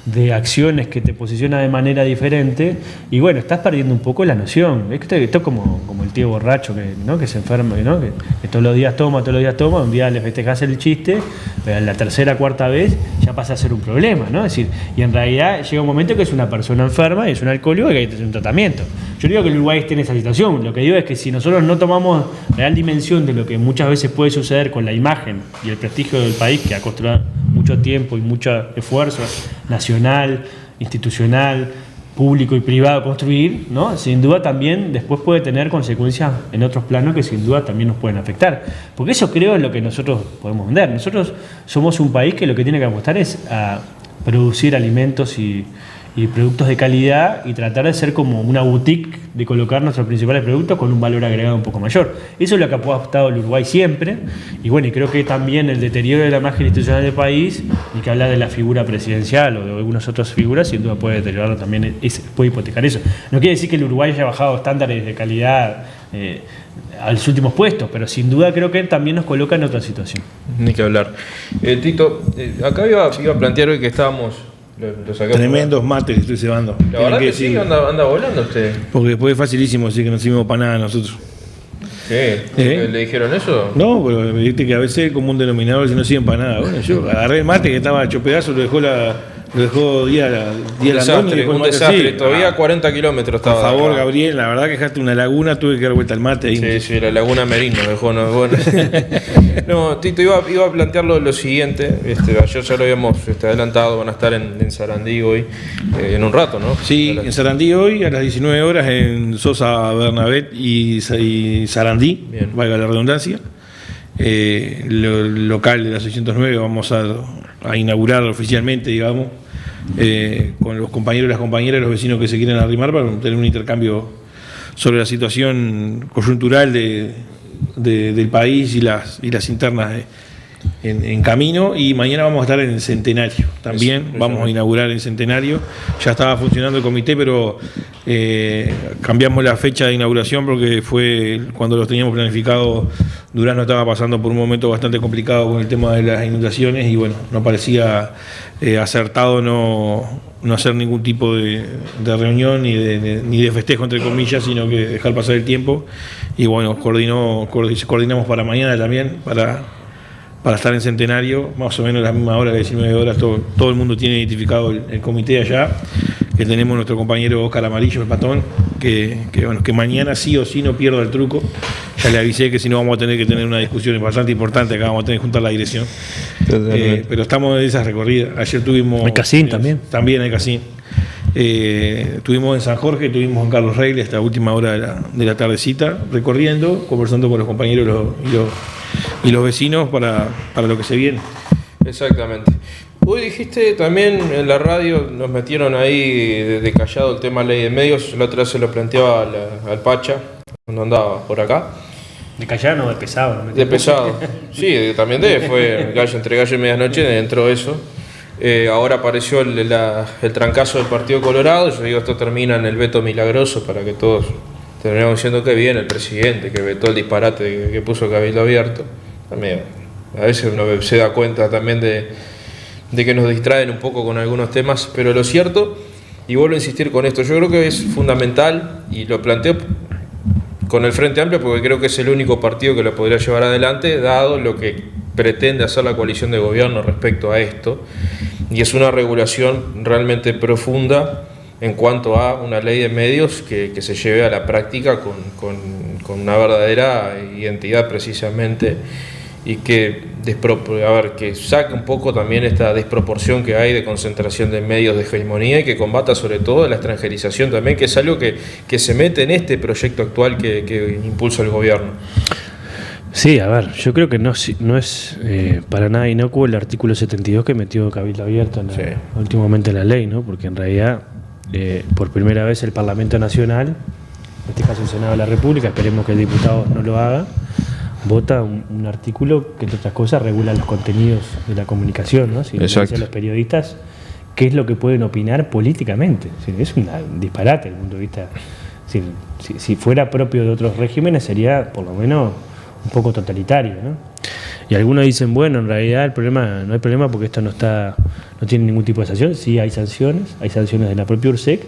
de acciones que te posiciona de manera diferente, y bueno, estás perdiendo un poco la noción. Esto es como el tío borracho que se enferma, ¿no? que todos los días toma, un día le festejás el chiste, pero en la tercera, cuarta vez ya pasa a ser un problema, ¿no? Es decir, y en realidad llega un momento que es una persona enferma y es un alcohólico y que hay que hacer un tratamiento. Yo digo que el Uruguay esté en esa situación. Lo que digo es que si nosotros no tomamos real dimensión de lo que muchas veces puede suceder con la imagen y el prestigio del país, que ha costado mucho tiempo y mucho esfuerzo nacional, institucional, público y privado construir, ¿no? Sin duda también después puede tener consecuencias en otros planos que sin duda también nos pueden afectar. Porque eso creo es lo que nosotros podemos vender. Nosotros somos un país que lo que tiene que apostar es a producir alimentos y productos de calidad y tratar de ser como una boutique de colocar nuestros principales productos con un valor agregado un poco mayor. Eso es lo que ha apostado el Uruguay siempre, y bueno, y creo que también el deterioro de la imagen institucional del país, y que habla de la figura presidencial o de algunas otras figuras, sin duda puede deteriorarlo también, puede hipotecar eso. No quiere decir que el Uruguay haya bajado estándares de calidad a los últimos puestos, pero sin duda creo que también nos coloca en otra situación. Ni que hablar. Tito, acá iba a plantear hoy que estábamos... Tremendos mates que estoy cebando. La verdad que sí, anda volando usted. Porque después es facilísimo decir que no sirvimos para nada nosotros. ¿Qué? ¿Le dijeron eso? No, pero viste que a veces es como un denominador si no sirven para nada. Bueno, yo agarré el mate que estaba hecho pedazo, lo dejó día un desastre. Todavía 40 kilómetros estaba. Por favor, Gabriel, la verdad que dejaste una laguna, tuve que dar vuelta al mate ahí. Sí, la laguna Merino dejó. No, Tito, iba a plantear lo siguiente. Ayer ya lo habíamos adelantado, van a estar en Sarandí hoy, en un rato, ¿no? Sí, en Sarandí hoy, a las 19 horas, en Sosa, Bernabé y Sarandí, bien, valga la redundancia. Local de la 609 vamos a inaugurar oficialmente, digamos, con los compañeros y las compañeras, los vecinos que se quieren arrimar para tener un intercambio sobre la situación coyuntural del país y las internas en camino, y mañana vamos a estar en el Centenario también. Vamos a inaugurar el Centenario. Ya estaba funcionando el comité, pero cambiamos la fecha de inauguración porque fue cuando los teníamos planificado. Durazno estaba pasando por un momento bastante complicado con el tema de las inundaciones y bueno, no parecía acertado no hacer ningún tipo de reunión ni de festejo, entre comillas, sino que dejar pasar el tiempo. Y bueno, coordinamos para mañana también, para estar en Centenario, más o menos a la misma hora, 19 horas. Todo el mundo tiene identificado el comité allá, que tenemos nuestro compañero Oscar Amarillo, el patón, que mañana sí o sí no pierda el truco. Ya le avisé que si no vamos a tener que tener una discusión bastante importante, acá vamos a tener que juntar la dirección. Pero estamos en esas recorridas. Ayer tuvimos... ¿El Casín también? También el Casín. Estuvimos en San Jorge, estuvimos en Carlos Reyes hasta última hora de la tardecita, recorriendo, conversando con los compañeros y los vecinos para lo que se viene. Exactamente. Hoy dijiste también en la radio, nos metieron ahí de callado el tema ley de medios. La otra vez se lo planteaba al Pacha, cuando andaba por acá. ¿De callado no, de pesado? ¿No? De pesado. Sí, también fue entre gallo y medianoche, entró eso. Ahora apareció el trancazo del Partido Colorado. Yo digo, esto termina en el veto milagroso para que todos terminemos diciendo que bien el presidente que vetó el disparate que puso Cabildo Abierto. También a veces uno se da cuenta también de que nos distraen un poco con algunos temas, pero lo cierto, y vuelvo a insistir con esto, yo creo que es fundamental, y lo planteo con el Frente Amplio porque creo que es el único partido que lo podría llevar adelante, dado lo que pretende hacer la coalición de gobierno respecto a esto, y es una regulación realmente profunda en cuanto a una ley de medios que se lleve a la práctica con una verdadera identidad precisamente, y que saque un poco también esta desproporción que hay de concentración de medios de hegemonía, y que combata sobre todo la extranjerización también, que es algo que se mete en este proyecto actual que impulsa el gobierno. Sí, a ver, yo creo que no es para nada inocuo el artículo 72 que metió Cabildo Abierto últimamente en la ley, ¿no? Porque en realidad, por primera vez el Parlamento Nacional, en este caso el Senado de la República, esperemos que el diputado no lo haga, vota un artículo que, entre otras cosas, regula los contenidos de la comunicación, ¿no? Si le dice a los periodistas qué es lo que pueden opinar políticamente. Es un disparate desde el punto de vista. Si fuera propio de otros regímenes, sería por lo menos un poco totalitario, ¿no? Y algunos dicen, bueno, en realidad no hay problema porque esto no tiene ningún tipo de sanción. Sí, hay sanciones de la propia URSEC,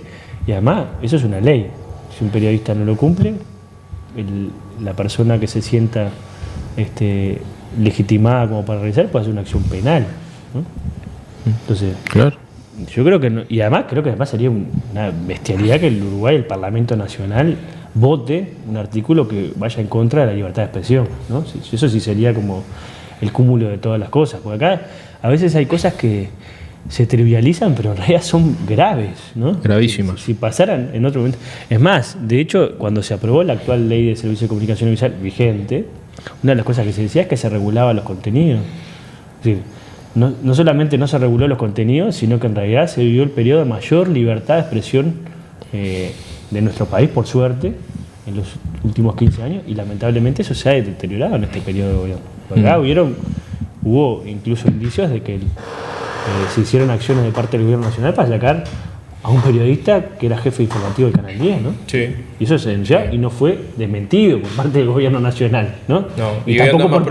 y además, eso es una ley. Si un periodista no lo cumple, la persona que se sienta legitimada como para realizar puede hacer una acción penal, ¿no? Entonces, claro, yo creo que y además creo que sería una bestialidad que el Uruguay, el Parlamento Nacional, vote un artículo que vaya en contra de la libertad de expresión, ¿no? Eso sí sería como el cúmulo de todas las cosas, porque acá a veces hay cosas que se trivializan, pero en realidad son graves, ¿no? Gravísimas. Si pasaran en otro momento. Es más, de hecho, cuando se aprobó la actual ley de servicio de comunicación audiovisual vigente, una de las cosas que se decía es que se regulaban los contenidos. Es decir, no solamente no se reguló los contenidos, sino que en realidad se vivió el periodo de mayor libertad de expresión de nuestro país, por suerte, en los últimos 15 años, y lamentablemente eso se ha deteriorado en este periodo de gobierno. Acá hubo incluso indicios de que se hicieron acciones de parte del gobierno nacional para sacar a un periodista que era jefe informativo del Canal 10, ¿no? Sí. Y eso se denunció y no fue desmentido por parte del gobierno nacional, ¿no? No, y tampoco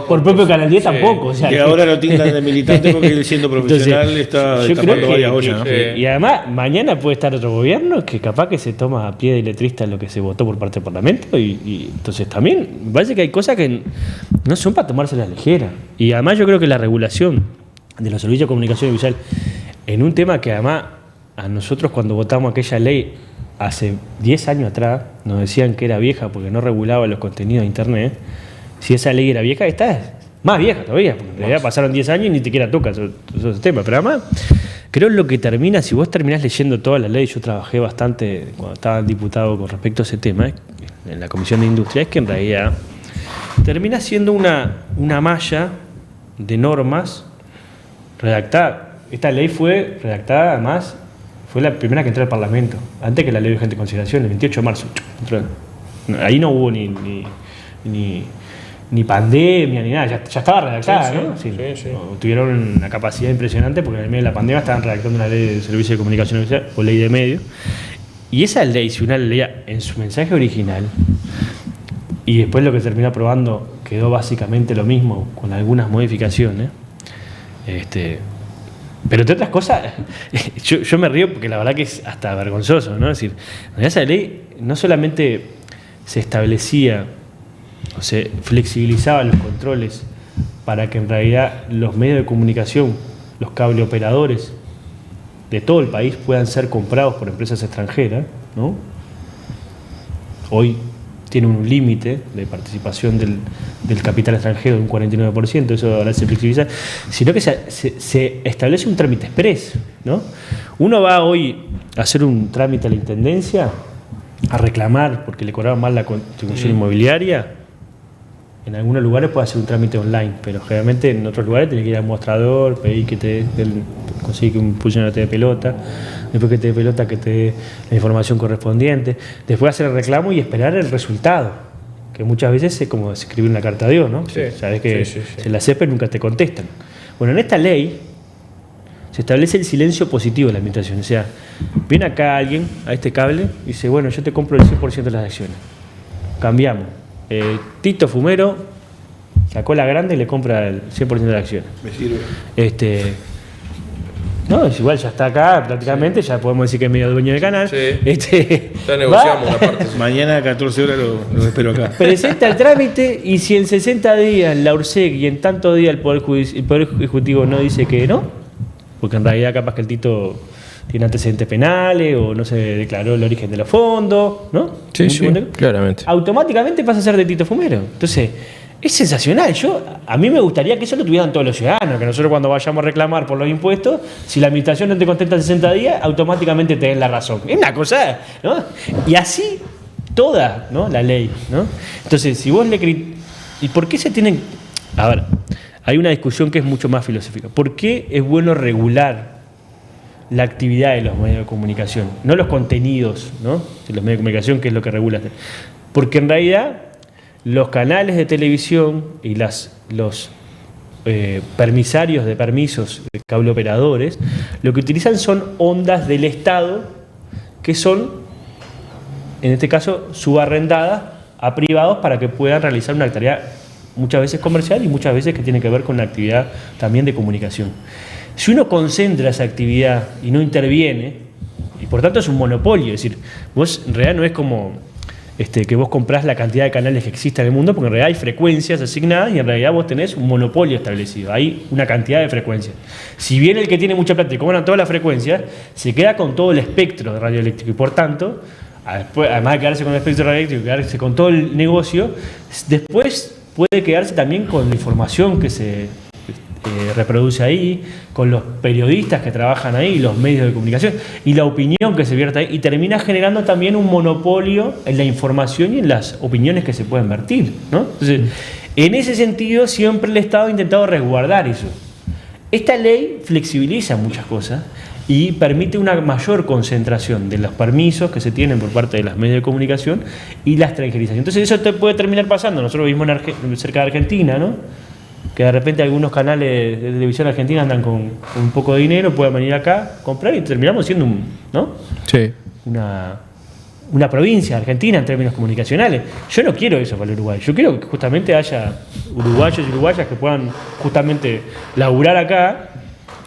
por propio Canal 10 tampoco. O sea, que ahora lo tildan de militante porque él, siendo profesional, está tapando varias ollas, ¿no? Y además, mañana puede estar otro gobierno que capaz que se toma a pie de letrista lo que se votó por parte del Parlamento, y entonces también me parece que hay cosas que no son para tomarse a la ligera. Y además yo creo que la regulación de los servicios de comunicación audiovisual en un tema que además a nosotros cuando votamos aquella ley hace 10 años atrás nos decían que era vieja porque no regulaba los contenidos de internet. Si esa ley era vieja, esta es más vieja todavía, porque en realidad pasaron 10 años y ni siquiera toca esos temas. Pero además creo lo que termina, si vos terminás leyendo toda la ley, yo trabajé bastante cuando estaba diputado con respecto a ese tema en la Comisión de Industria, es que en realidad termina siendo una malla de normas redactada. Esta ley fue redactada, además, fue la primera que entró al Parlamento, antes que la ley de urgente consideración, el 28 de marzo. Ahí no hubo ni ni pandemia, ni nada, ya estaba redactada, Sí, ¿no? sí, sí. Tuvieron una capacidad impresionante porque en el medio de la pandemia estaban redactando una ley de servicio de comunicación audiovisual o ley de medios. Y esa ley, si uno la leía en su mensaje original, y después lo que terminó aprobando quedó básicamente lo mismo, con algunas modificaciones, pero entre otras cosas, yo me río porque la verdad que es hasta vergonzoso, ¿no? Es decir, en esa ley no solamente se establecía o se flexibilizaban los controles para que en realidad los medios de comunicación, los cableoperadores de todo el país puedan ser comprados por empresas extranjeras, ¿no? Hoy tiene un límite de participación del capital extranjero de un 49%, eso ahora se flexibiliza, sino que se establece un trámite express, ¿no? Uno va hoy a hacer un trámite a la Intendencia, a reclamar porque le cobraron mal la contribución inmobiliaria. En algunos lugares puede hacer un trámite online, pero generalmente en otros lugares tenés que ir al mostrador, pedir que conseguir que un funcionario te dé pelota, después que te dé pelota que te dé la información correspondiente, después hacer el reclamo y esperar el resultado, que muchas veces es como escribir una carta a Dios, ¿no? Sí, sabes que sí. se la CEPE nunca te contestan. Bueno, en esta ley se establece el silencio positivo de la administración, o sea, viene acá alguien a este cable y dice, bueno, yo te compro el 100% de las acciones, cambiamos. Tito Fumero sacó la grande y le compra el 100% de las acciones. Me sirve. No, es igual, ya está acá prácticamente, ya podemos decir que es medio dueño del canal. Sí. Ya negociamos una parte. Sí. Mañana a 14 horas lo espero acá. Presenta el trámite y si en 60 días la URSEC y en tantos días el Poder Ejecutivo no dice que no, porque en realidad capaz que el Tito tiene antecedentes penales o no se declaró el origen de los fondos, ¿no? Sí, claramente. Automáticamente pasa a ser de Tito Fumero. Entonces, es sensacional. A mí me gustaría que eso lo tuvieran todos los ciudadanos, que nosotros cuando vayamos a reclamar por los impuestos, si la administración no te contesta en 60 días, automáticamente te den la razón. Es una cosa, ¿no? Y así toda, ¿no? La ley, ¿no? Entonces, si vos ¿y por qué se tienen...? A ver, hay una discusión que es mucho más filosófica. ¿Por qué es bueno regular la actividad de los medios de comunicación? No los contenidos, ¿no? De los medios de comunicación, que es lo que regula. Porque en realidad los canales de televisión y los permisarios de permisos de cableoperadores lo que utilizan son ondas del Estado que son, en este caso, subarrendadas a privados para que puedan realizar una actividad muchas veces comercial y muchas veces que tiene que ver con la actividad también de comunicación. Si uno concentra esa actividad y no interviene, y por tanto es un monopolio, es decir, vos en realidad no es como que vos comprás la cantidad de canales que existen en el mundo, porque en realidad hay frecuencias asignadas y en realidad vos tenés un monopolio establecido, hay una cantidad de frecuencias. Si bien el que tiene mucha plata y cobran todas las frecuencias, se queda con todo el espectro de radioeléctrico y por tanto, además de quedarse con el espectro radioeléctrico y quedarse con todo el negocio, después puede quedarse también con la información que se reproduce ahí, con los periodistas que trabajan ahí, los medios de comunicación y la opinión que se vierte ahí, y termina generando también un monopolio en la información y en las opiniones que se pueden vertir, ¿no? Entonces, en ese sentido siempre el Estado ha intentado resguardar eso. Esta ley flexibiliza muchas cosas y permite una mayor concentración de los permisos que se tienen por parte de los medios de comunicación y la extranjerización. Entonces eso te puede terminar pasando. Nosotros vivimos cerca de Argentina, ¿no? Que de repente algunos canales de televisión argentina andan con un poco de dinero, pueden venir acá, comprar y terminamos siendo una provincia argentina en términos comunicacionales. Yo no quiero eso para el Uruguay. Yo quiero que justamente haya uruguayos y uruguayas que puedan justamente laburar acá,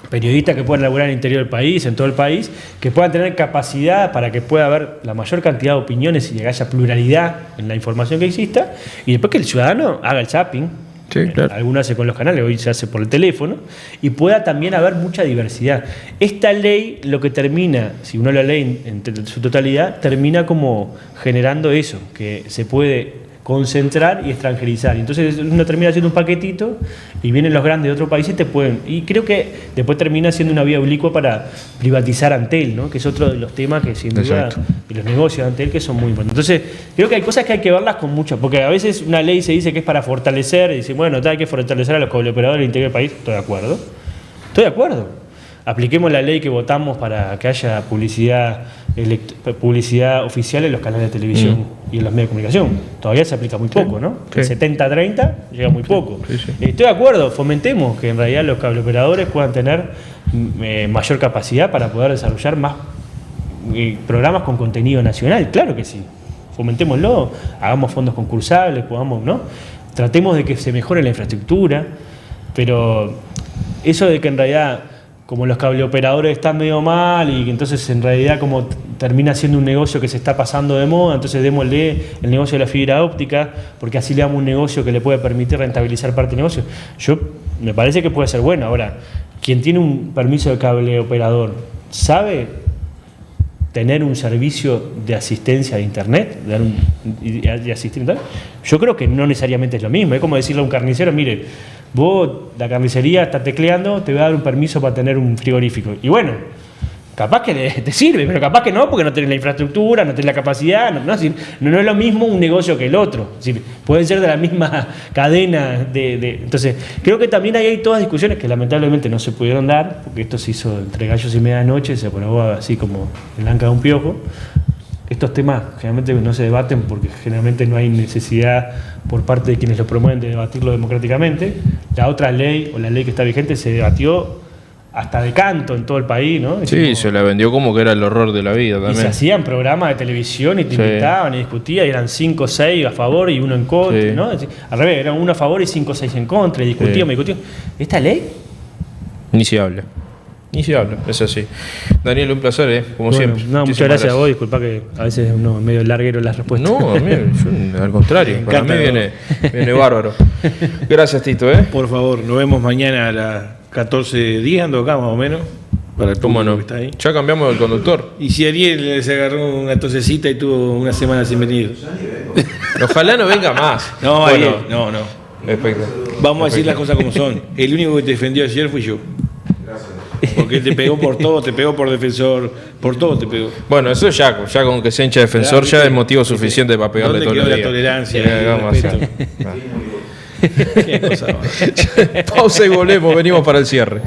periodistas que puedan laburar en el interior del país, en todo el país, que puedan tener capacidad para que pueda haber la mayor cantidad de opiniones y que haya pluralidad en la información que exista, y después que el ciudadano haga el zapping. Sí, claro. Algunos hace con los canales, hoy se hace por el teléfono, y pueda también haber mucha diversidad. Esta ley lo que termina, si uno la lee en su totalidad, termina como generando eso, que se puede concentrar y extranjerizar. Entonces uno termina haciendo un paquetito y vienen los grandes de otros países y te pueden... Y creo que después termina siendo una vía oblicua para privatizar Antel, ¿no? Que es otro de los temas que sin duda, y los negocios de Antel que son muy importantes. Entonces creo que hay cosas que hay que verlas con mucho, porque a veces una ley se dice que es para fortalecer, y dice, bueno, hay que fortalecer a los cableoperadores del interior del país. Estoy de acuerdo. apliquemos la ley que votamos para que haya publicidad oficial en los canales de televisión y en los medios de comunicación. Todavía se aplica muy poco, ¿no? Sí. El 70-30 llega muy poco. Sí, sí. Estoy de acuerdo, fomentemos que en realidad los cableoperadores puedan tener mayor capacidad para poder desarrollar más programas con contenido nacional, claro que sí. Fomentémoslo, hagamos fondos concursables, podamos, ¿no? Tratemos de que se mejore la infraestructura, pero eso de que en realidad, como los cableoperadores están medio mal y que entonces en realidad como termina siendo un negocio que se está pasando de moda, entonces démosle el negocio de la fibra óptica, porque así le damos un negocio que le puede permitir rentabilizar parte del negocio. Me parece que puede ser bueno. Ahora, quien tiene un permiso de cableoperador, ¿sabe tener un servicio de asistencia de internet, de asistir a internet? Yo creo que no necesariamente es lo mismo. Es como decirle a un carnicero, mire, vos, la carnicería está tecleando, te voy a dar un permiso para tener un frigorífico. Y bueno, capaz que te sirve, pero capaz que no, porque no tenés la infraestructura, no tenés la capacidad, no es lo mismo un negocio que el otro. Es decir, pueden ser de la misma cadena. Entonces, creo que también ahí hay todas discusiones que lamentablemente no se pudieron dar, porque esto se hizo entre gallos y medianoche, se aprobó así como el anca de un piojo. Estos temas generalmente no se debaten porque generalmente no hay necesidad por parte de quienes lo promueven de debatirlo democráticamente. La otra ley, o la ley que está vigente, se debatió hasta de canto en todo el país, ¿no? Sí, se la vendió como que era el horror de la vida también. Y se hacían programas de televisión y te invitaban y discutían, y eran 5 o 6 a favor y 1 en contra, Sí. ¿no? Al revés, eran 1 a favor y 5 o 6 en contra, y discutíamos. ¿Esta ley? Ni se habla. Ni se habla, es así. Daniel, un placer, como siempre. No, muchas gracias a vos, disculpa que a veces uno es medio larguero las respuestas. No, a mí, al contrario, para mí viene bárbaro. Gracias, Tito. Por favor, nos vemos mañana a las 14:10, ando acá más o menos, para el ¿Cómo público no? que está ahí. Ya cambiamos el conductor. Y si Ariel se agarró una tosecita y tuvo una semana sin venir. Ojalá no venga más. No, Bueno, Ariel, no. Espectacular. Vamos a decir las cosas como son. El único que te defendió ayer fui yo. Porque te pegó por todo, te pegó por defensor, por todo te pegó. Bueno, eso ya con que se hincha defensor ya es motivo suficiente para pegarle todo el ¿Dónde día. quedó la tolerancia? Sí, vamos a hacer. Qué cosa. Pausa y volvemos, venimos para el cierre.